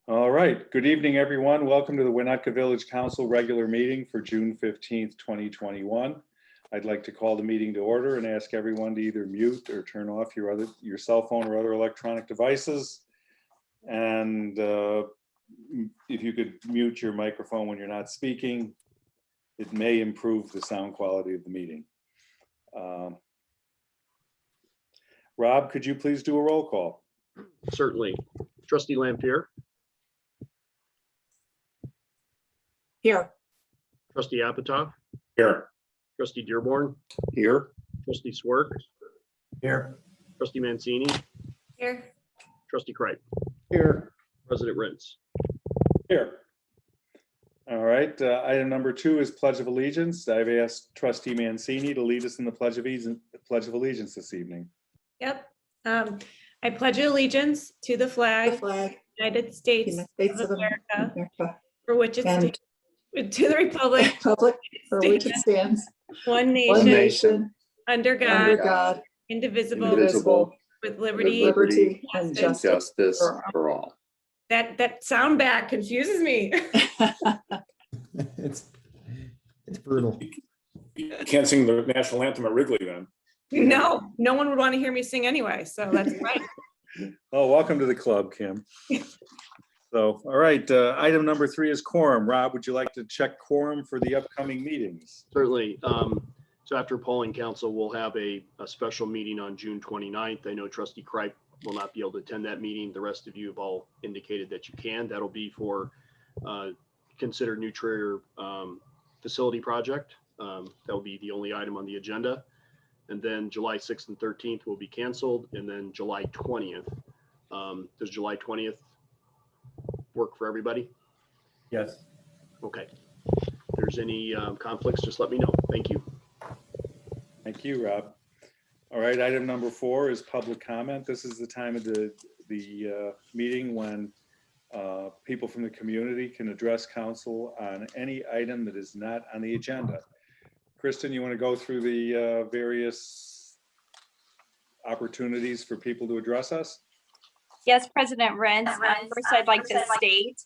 All right. Good evening, everyone. Welcome to the Winnetka Village Council regular meeting for June 15th, 2021. I'd like to call the meeting to order and ask everyone to either mute or turn off your cell phone or other electronic devices. And if you could mute your microphone when you're not speaking, it may improve the sound quality of the meeting. Rob, could you please do a roll call? Certainly. Trustee Lampier, Here. Trustee Apatow, Here. Trustee Dearborn, Here. Trustee Swerk, Here. Trustee Mancini, Here. Trustee Kripe, Here. President Rintz. Here. All right, item number 2 is Pledge of Allegiance. I've asked Trustee Mancini to lead us in the Pledge of Allegiance this evening. Yep. I pledge allegiance to the The flag, flag, United States United States of of America, America, for which it and stands, to the republic, republic for which it stands, one one nation, nation, under under God, God, indivisible, indivisible, with with liberty. liberty and justice justice for all. That sound back confuses me. It's brutal. You can't sing the national anthem at Wrigley then. No one would want to hear me sing anyway, so that's right. Oh, welcome to the club, Kim. So, all right, item number 3 is quorum. Rob, would you like to check quorum for the upcoming meetings? Certainly. So after polling council, we'll have a special meeting on June 29th. I know Trustee Kripe will not be able to attend that meeting. The rest of you have all indicated that you can. That'll be for consider new Traer facility project. That will be the only item on the agenda. And then July 6th and 13th will be canceled. And then July 20th. Does July 20th work for everybody? Yes. Okay. If there's any conflicts, just let me know. Thank you. Thank you, Rob. All right, item number 4 is public comment. This is the time of the meeting when people from the community can address council on any item that is not on the agenda. Kristen, you want to go through the various opportunities for people to address us? Yes, President Rentz. First, I'd like to state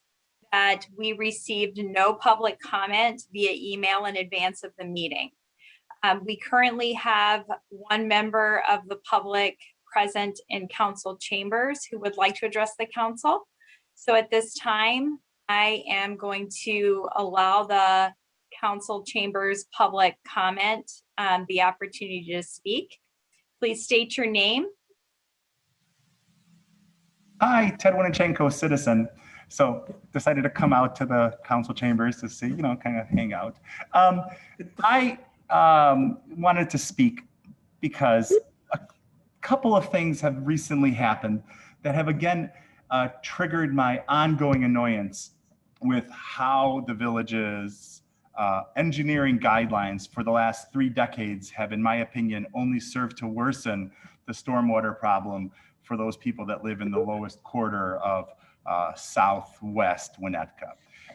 that we received no public comment via email in advance of the meeting. We currently have one member of the public present in council chambers who would like to address the council. So at this time, I am going to allow the council chambers public comment the opportunity to speak. Please state your name. Hi, Ted Winichenko, citizen. So decided to come out to the council chambers to see, kind of hang out. I wanted to speak because a couple of things have recently happened that have again triggered my ongoing annoyance with how the village's engineering guidelines for the last 3 decades have, in my opinion, only served to worsen the stormwater problem for those people that live in the lowest quarter of southwest Winnetka.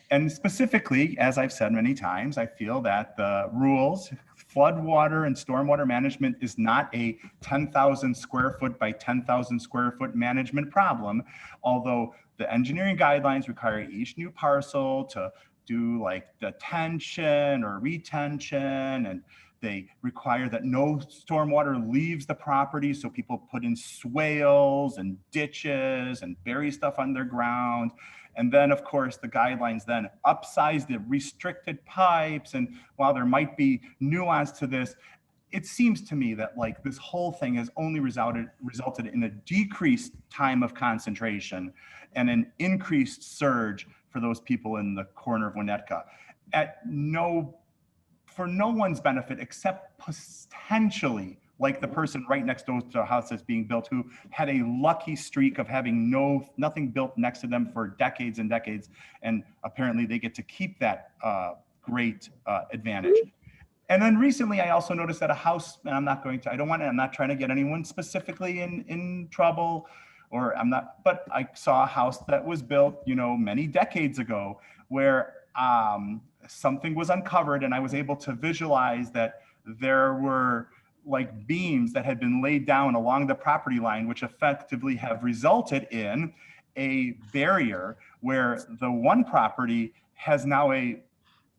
And specifically, as I've said many times, I feel that the rules, floodwater and stormwater management is not a 10,000 square foot by 10,000 square foot management problem, although the engineering guidelines require each new parcel to do like detention or retention, and they require that no stormwater leaves the property, so people put in swales and ditches and bury stuff underground. And then, of course, the guidelines then upsize the restricted pipes. And while there might be nuance to this, it seems to me that like this whole thing has only resulted in a decreased time of concentration and an increased surge for those people in the corner of Winnetka for no one's benefit except potentially like the person right next door to the house that's being built who had a lucky streak of having nothing built next to them for decades and decades. And apparently they get to keep that great advantage. And then recently I also noticed that a house, and I'm not trying to get anyone specifically in trouble, but I saw a house that was built, many decades ago where something was uncovered, and I was able to visualize that there were like beams that had been laid down along the property line, which effectively have resulted in a barrier where the one property has now a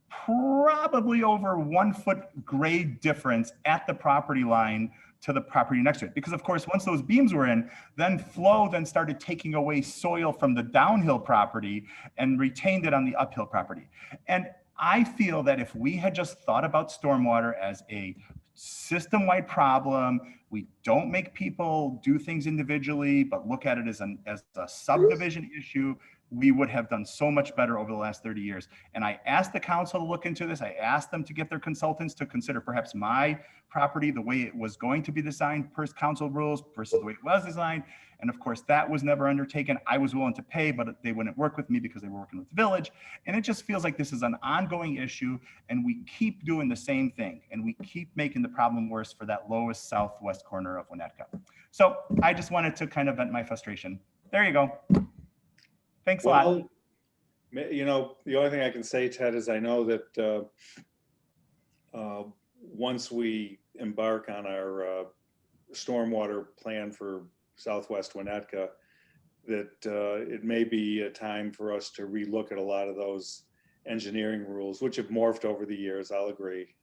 probably over 1 foot grade difference at the property line to the property next to it. Because of course, once those beams were in, then flow then started taking away soil from the downhill property and retained it on the uphill property. And I feel that if we had just thought about stormwater as a system-wide problem, we don't make people do things individually, but look at it as a subdivision issue, we would have done so much better over the last 30 years. And I asked the council to look into this. I asked them to get their consultants to consider perhaps my property, the way it was going to be designed per council rules versus the way it was designed. And of course, that was never undertaken. I was willing to pay, but they wouldn't work with me because they were working with the village. And it just feels like this is an ongoing issue and we keep doing the same thing and we keep making the problem worse for that lowest southwest corner of Winnetka. So I just wanted to kind of vent my frustration. There you go. Thanks a lot. Well, you know, the only thing I can say, Ted, is I know that once we embark on our stormwater plan for Southwest Winnetka, that it may be a time for us to relook at a lot of those engineering rules, which have morphed over the years, I'll agree.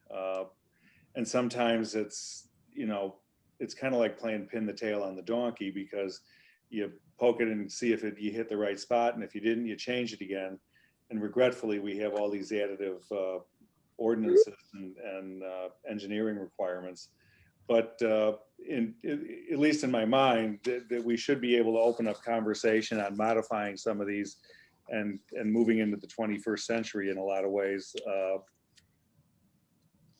And sometimes it's, you know, it's kind of like playing pin the tail on the donkey, because you poke it and see if you hit the right spot. And if you didn't, you change it again. And regretfully, we have all these additive ordinances and engineering requirements. But at least in my mind, that we should be able to open up conversation on modifying some of these and moving into the 21st century in a lot of ways.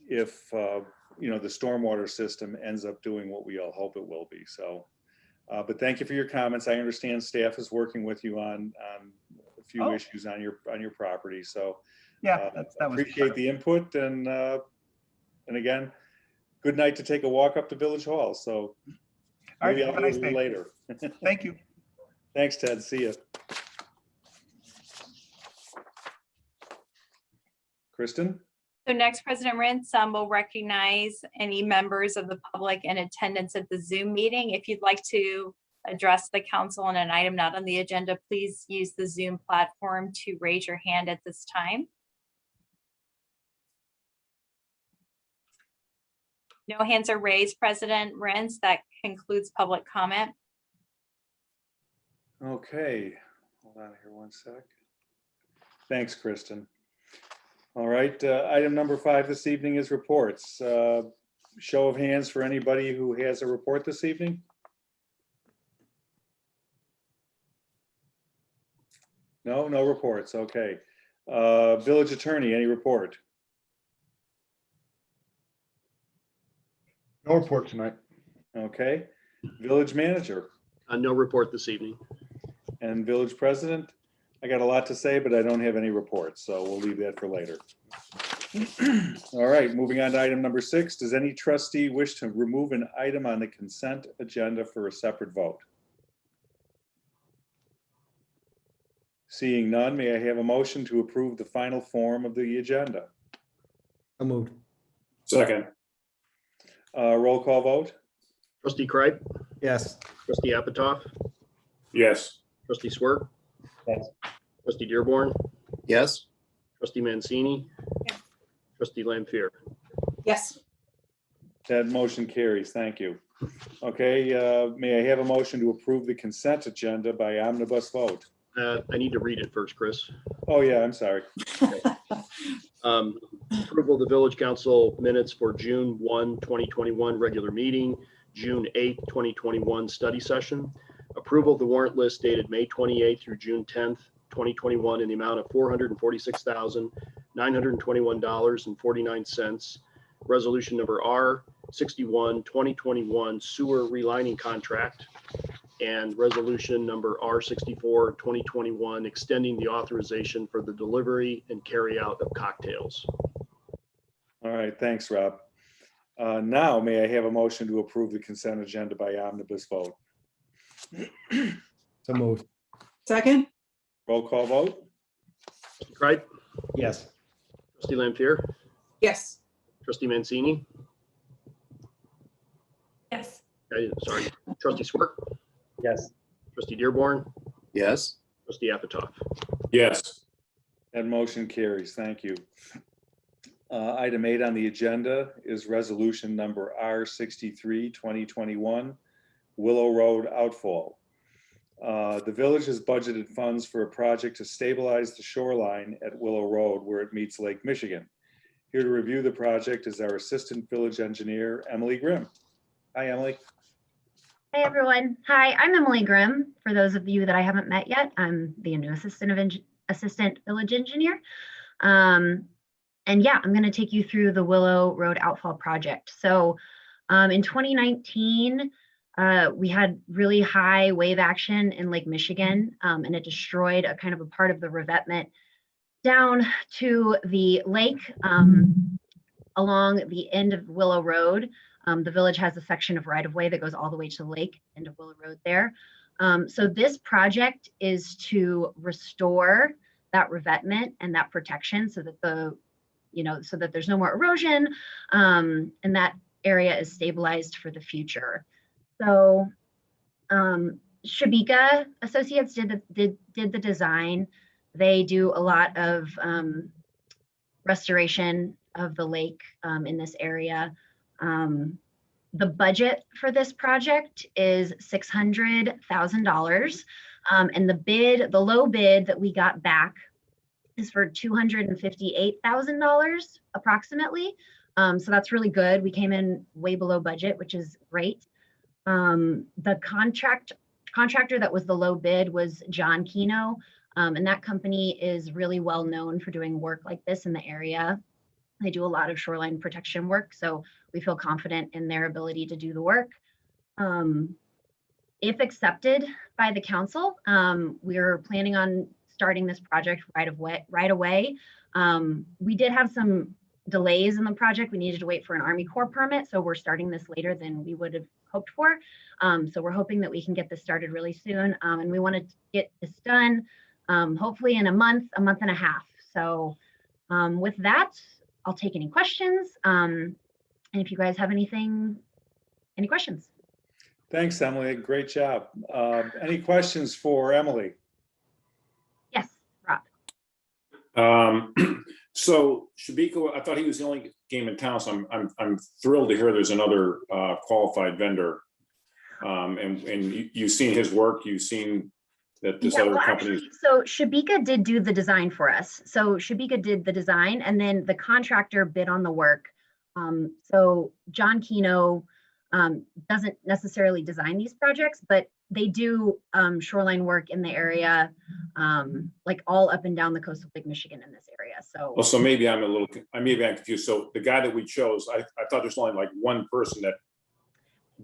If you know, the stormwater system ends up doing what we all hope it will be. So, but thank you for your comments. I understand staff is working with you on a few issues on your property. So Yeah, that was appreciate the input, and again, good night to take a walk up to Village Hall. So All right, maybe have I'll a do nice a little day. later. Thank you. Thanks, Ted. See you. Kristen? So next, President Rentz will recognize any members of the public in attendance at the Zoom meeting. If you'd like to address the council on an item not on the agenda, please use the Zoom platform to raise your hand at this time. No hands are raised, President Rentz. That concludes public comment. Okay, hold on here one sec. Thanks, Kristen. All right, item number 5 this evening is reports. Show of hands for anybody who has a report this evening. No reports. Okay. Village attorney, any report? No report tonight. Okay. Village manager No report this evening. and village president. I got a lot to say, but I don't have any reports, so we'll leave that for later. All right, moving on to item number 6. Does any trustee wish to remove an item on the consent agenda for a separate vote? Seeing none, may I have a motion to approve the final form of the agenda? So moved. Second, Roll call vote? Trustee Kripe, Yes. trustee Apatow, yes. trustee Swerk. Yes. Trustee Dearborn, Yes. trustee Mancini, trustee Lampier. Yes. That motion carries. Thank you. Okay, may I have a motion to approve the consent agenda by omnibus vote? I need to read it first, Chris. Oh, yeah, I'm sorry. Approval of the village council minutes for June 1, 2021 regular meeting, June 8, 2021 study session. Approval of the warrant list dated May 28 through June 10th, 2021 in the amount of $446,921.49. Resolution number R61, 2021 sewer relining contract. And resolution number R64, 2021 extending the authorization for the delivery and carry out of cocktails. All right, thanks, Rob. Now, may I have a motion to approve the consent agenda by omnibus vote? So moved. Second? Roll call vote? Trustee Kripe, Yes. trustee Lampier, Yes. trustee Mancini, Yes. sorry, trustee Swerk, Yes. trustee Dearborn, Yes. Trustee Apatow. Yes. That motion carries. Thank you. Item 8 on the agenda is resolution number R63, 2021, Willow Road outfall. The village has budgeted funds for a project to stabilize the shoreline at Willow Road where it meets Lake Michigan. Here to review the project is our Assistant Village Engineer, Emily Grimm. Hi, Emily. Hey everyone. Hi, I'm Emily Grimm. For those of you that I haven't met yet, I'm the new assistant village engineer. And yeah, I'm going to take you through the Willow Road outfall project. So in 2019, we had really high wave action in Lake Michigan, and it destroyed a kind of a part of the revetment down to the lake along the end of Willow Road. The village has a section of right-of-way that goes all the way to the lake, end of Willow Road there. So this project is to restore that revetment and that protection so that so that there's no more erosion, and that area is stabilized for the future. So Shabika Associates did the design. They do a lot of restoration of the lake in this area. The budget for this project is $600,000. And the low bid that we got back is for $258,000 approximately. So that's really good. We came in way below budget, which is great. The contractor that was the low bid was John Keno. And that company is really well known for doing work like this in the area. They do a lot of shoreline protection work, so we feel confident in their ability to do the work. If accepted by the council, we're planning on starting this project right away. We did have some delays in the project. We needed to wait for an Army Corps permit, so we're starting this later than we would have hoped for. So we're hoping that we can get this started really soon, and we want to get this done hopefully in a month and a half. So with that, I'll take any questions. And if you guys have any questions. Thanks, Emily. Great job. Any questions for Emily? Yes, Rob. So Shabika, I thought he was the only game in town, so I'm thrilled to hear there's another qualified vendor. And you've seen his work, you've seen that this other company. Actually, so Shabika did do the design for us. So Shabika did the design, and then the contractor bid on the work. So John Keno doesn't necessarily design these projects, but they do shoreline work in the area, like all up and down the coast of Lake Michigan in this area. So, Well, so maybe I'm confused. So the guy that we chose, I thought there's only like one person that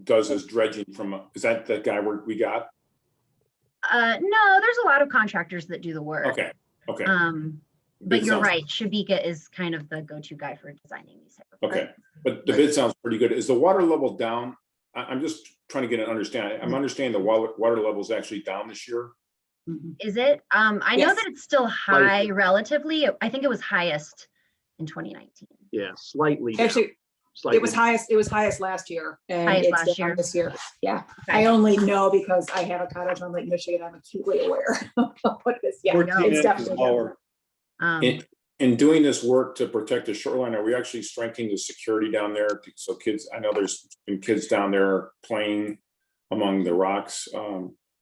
does this dredging is that the guy we got? no, there's a lot of contractors that do the work. Okay. But you're right. Shabika is kind of the go-to guy for designing these type of Okay, but the bid sounds pretty good. Is the water level down? I'm just trying to get an understanding. I'm understanding the water level is actually down this year. Is it? I know Yes. that it's still high relatively. I think it was highest in 2019. Yeah, slightly down. Actually, Slightly it was highest last year. And Highest it's last down year. this year. Yeah. Okay. I only know because I have a cottage on Lake Michigan. I'm acutely aware of what it is. Yeah, 14 it's inches definitely lower. In doing this work to protect the shoreline, are we actually strengthening the security down there? So kids, I know there's been kids down there playing among the rocks.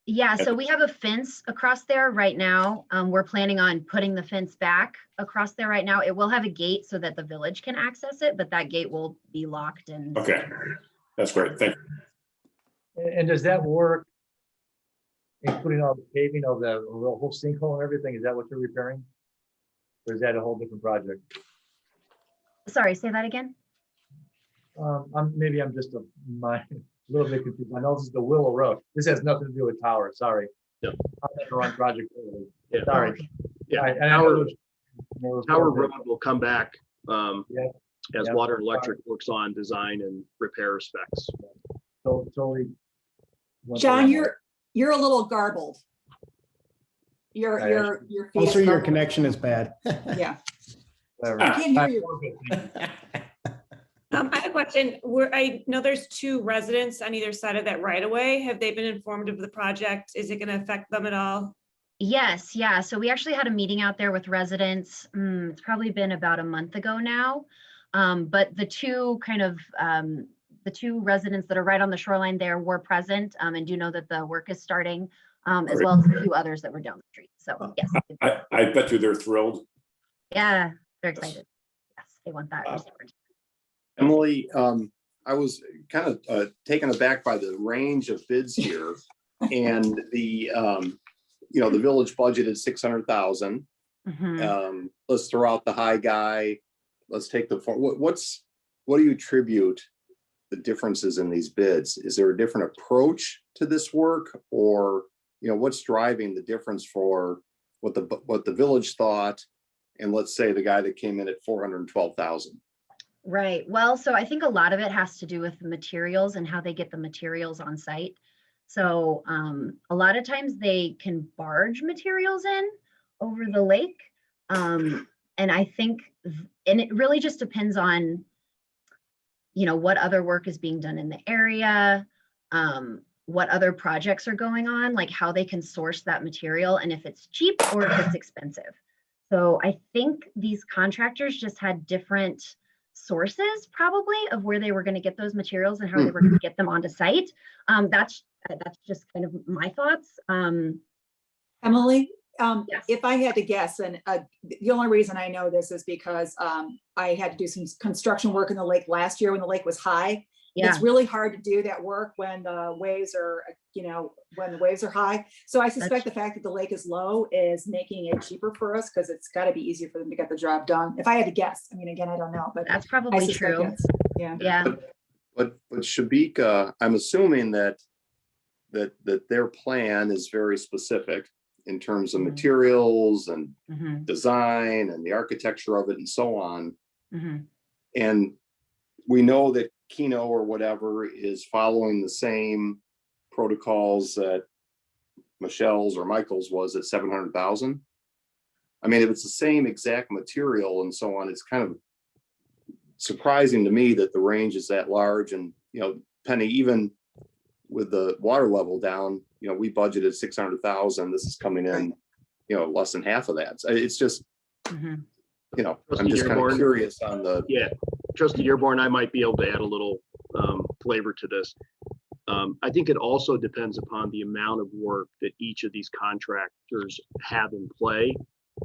Yeah, so we have a fence across there right now. We're planning on putting the fence back across there right now. It will have a gate so that the village can access it, but that gate will be locked and. Okay, that's great. Thank you. And does that work, including all the paving of the whole sinkhole and everything? Is that what you're repairing? Or is that a whole different project? Sorry, say that again? Maybe I'm just a little bit confused. I know this is the Willow Road. This has nothing to do with Tower, sorry. Yeah. I'm on the wrong project. Yeah. Sorry. Okay. Yeah, All right, and I know there's- Tower Road will come back as Yeah. Water and Electric works on design and repair specs. Totally. John, you're a little garbled. Your feed is Also, your garbled. connection is bad. Yeah. Whatever. I can't hear you. I have a question. I know there's 2 residents on either side of that right of way. Have they been informed of the project? Is it going to affect them at all? Yes, yeah. So we actually had a meeting out there with residents. It's probably been about a month ago now. But the two residents that are right on the shoreline there were present and do know that the work is starting, as well as a few others that were down the street. So yes, I bet you they're thrilled. yeah, they're excited. Yes, they want that restored. Emily, I was kind of taken aback by the range of bids here and the, the village budgeted 600,000. Mhm. Let's throw out the high guy. Let's take what do you attribute the differences in these bids? Is there a different approach to this work, or, what's driving the difference for what the village thought? And let's say the guy that came in at 412,000. Right. Well, so I think a lot of it has to do with the materials and how they get the materials on site. So a lot of times they can barge materials in over the lake. And I think, and it really just depends on, what other work is being done in the area, what other projects are going on, like how they can source that material and if it's cheap or if it's expensive. So I think these contractors just had different sources probably of where they were going to get those materials and how they were going to get them onto site. That's just kind of my thoughts. Emily, Yes. if I had to guess, and the only reason I know this is because I had to do some construction work in the lake last year when the lake was high. Yeah, It's really hard to do that work when the waves are, high. So I suspect the fact that the lake is low is making it cheaper for us because it's got to be easier for them to get the job done. If I had to guess, I mean, again, I don't know, but that's I probably suspect true. it's, yeah. Yeah. But Shabika, I'm assuming that their plan is very specific in terms of Mhm. materials and Mhm. design and the architecture of it and so on. Mhm. And we know that Keno or whatever is following the same protocols that Michelle's or Michael's was at 700,000. I mean, if it's the same exact material and so on, it's kind of surprising to me that the range is that large. And, Penny, even with the water level down, we budgeted 600,000. This is coming in, less than half of that. So it's just, Mhm. I'm just kind of curious on the. Yeah, Trustee Dearborn, I might be able to add a little flavor to this. I think it also depends upon the amount of work that each of these contractors have in play.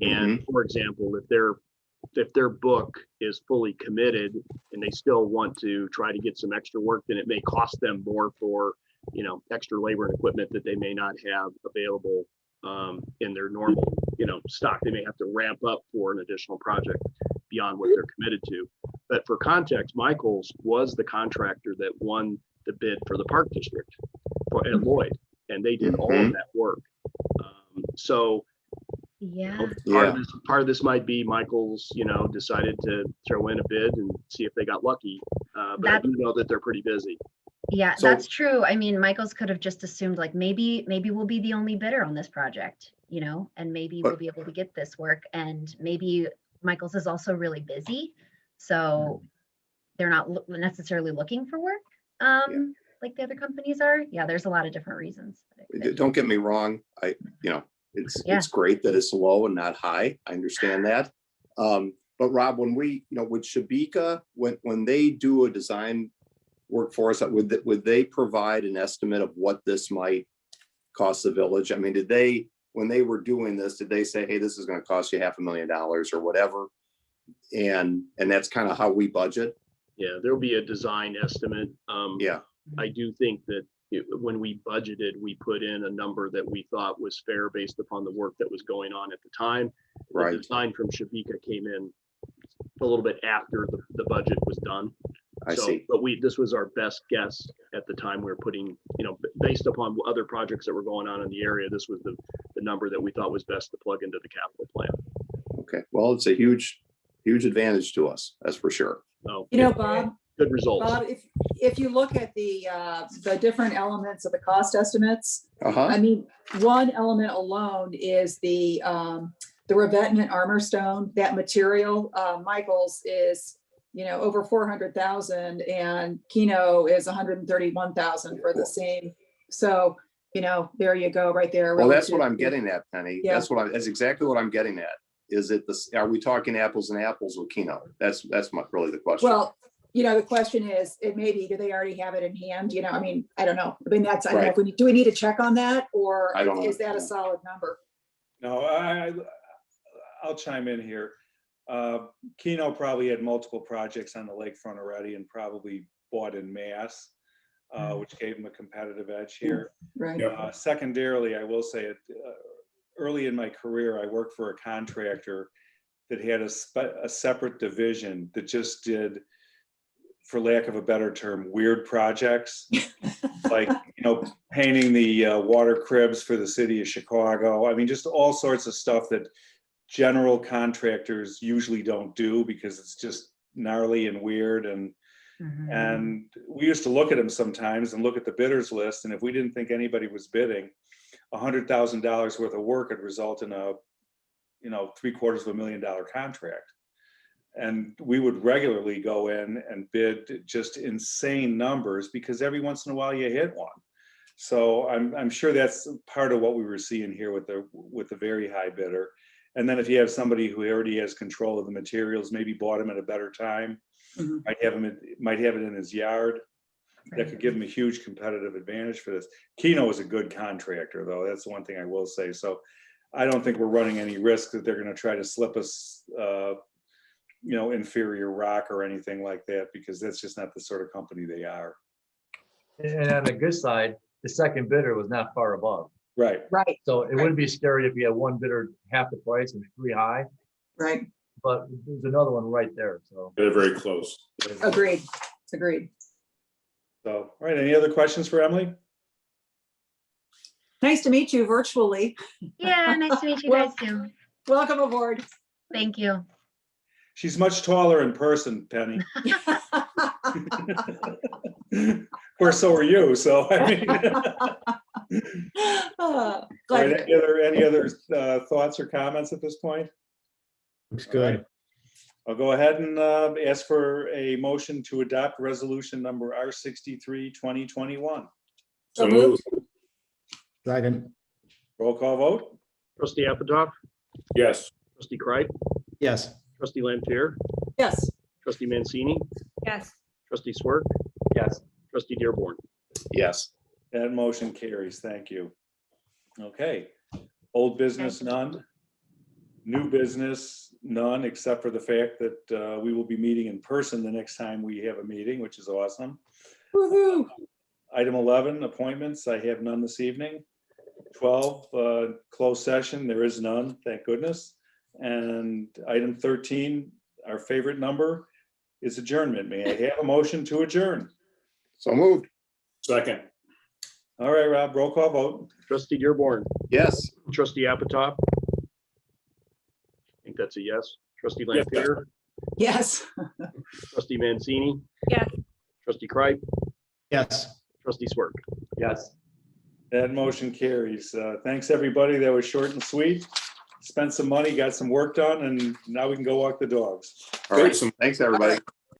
And for example, if their book is fully committed and they still want to try to get some extra work, then it may cost them more for, extra labor and equipment that they may not have available in their normal, stock. They may have to ramp up for an additional project beyond what they're committed to. But for context, Michael's was the contractor that won the bid for the Park District at Lloyd, and they did all of that work. So Yeah. part of this might be Michael's, decided to throw in a bid and see if they got lucky. But I do know that they're pretty busy. Yeah, So- that's true. I mean, Michael's could have just assumed like maybe we'll be the only bidder on this project, and maybe we'll be able to get this work. And maybe Michael's is also really busy, so they're not necessarily looking for work like the other companies are. Yeah, there's a lot of different reasons. Don't get me wrong. It's great that it's low and not high. I understand that. But Rob, when we, with Shabika, when they do a design work for us, would they provide an estimate of what this might cost the village? I mean, when they were doing this, did they say, hey, this is going to cost you $500,000 or whatever? And that's kind of how we budget. Yeah, there'll be a design estimate. Yeah. I do think that when we budgeted, we put in a number that we thought was fair based upon the work that was going on at the time. Right. The design from Shabika came in a little bit after the budget was done. I see. But this was our best guess at the time. We were putting, based upon other projects that were going on in the area, this was the number that we thought was best to plug into the capital plan. Okay. Well, it's a huge advantage to us. That's for sure. So, Bob, good results. Bob, if you look at the different elements of the cost estimates, I mean, one element alone is the revetment armor stone. That material, Michael's is over 400,000 and Keno is 131,000 for the same. So, there you go, right there. Well, that's what relative I'm to- getting at, Penny. Yeah. That's exactly what I'm getting at. Is it this, are we talking apples and apples with Keno? That's really the question. Well, the question is, it may be, do they already have it in hand? I don't know. I don't know if do we need to check on that, or I don't know. is that a solid number? No, I'll chime in here. Keno probably had multiple projects on the lakefront already and probably bought in mass, which gave them a competitive edge here. Right. Yeah. Secondarily, I will say early in my career, I worked for a contractor that had a separate division that just did, for lack of a better term, weird projects. Like, painting the water cribs for the city of Chicago. I mean, just all sorts of stuff that general contractors usually don't do because it's just gnarly and weird. And we used to look at them sometimes and look at the bidders list. And if we didn't think anybody was bidding, $100,000 worth of work would result in a, $750,000 contract. And we would regularly go in and bid just insane numbers because every once in a while you hit one. So I'm sure that's part of what we were seeing here with the very high bidder. And then if you have somebody who already has control of the materials, maybe bought them at a better time, Mhm. might have it in his yard, that could give him a huge competitive advantage for this. Keno is a good contractor, though. That's the one thing I will say. So I don't think we're running any risk that they're going to try to slip us, inferior rock or anything like that, because that's just not the sort of company they are. And on the good side, the second bidder was not far above. Right. Right, So it wouldn't be scary if you had one bidder half the price and three high, right. but there's another one right there, so. They're very close. Agreed. So, all right. Any other questions for Emily? Nice to meet you virtually. Yeah, nice to meet you guys too. Welcome aboard. Thank you. She's much taller in person, Penny. Of course, so are you. So I mean, all Glad right, you- any other thoughts or comments at this point? Looks All good. right. I'll go ahead and ask for a motion to adopt resolution number R63, 2021. So moved. Second, Roll call vote. Trustee Apatow, Yes. trustee Kreip, yes. trustee Lampier, Yes, trustee Mancini, Yes. trustee Swerk, Yes. trustee Dearborn. Yes. That motion carries. Thank you. Okay. Old business, none. New business, none, except for the fact that we will be meeting in person the next time we have a meeting, which is awesome. woohoo. Item 11, appointments. I have none this evening. 12, closed session. There is none, thank goodness. And item 13, our favorite number, is adjournment. May I have a motion to adjourn? So moved. Second. All right, Rob, roll call vote. Trustee Dearborn, Yes. trustee Apatow. I think that's a yes. Trustee Yes. Lampier, Yes. trustee Mancini. Yes. Trustee Kreip, Yes. trustee Swerk. Yes. That motion carries. Thanks, everybody. That was short and sweet. Spent some money, got some work done, and now we can go walk the dogs. All right. Thanks, everybody.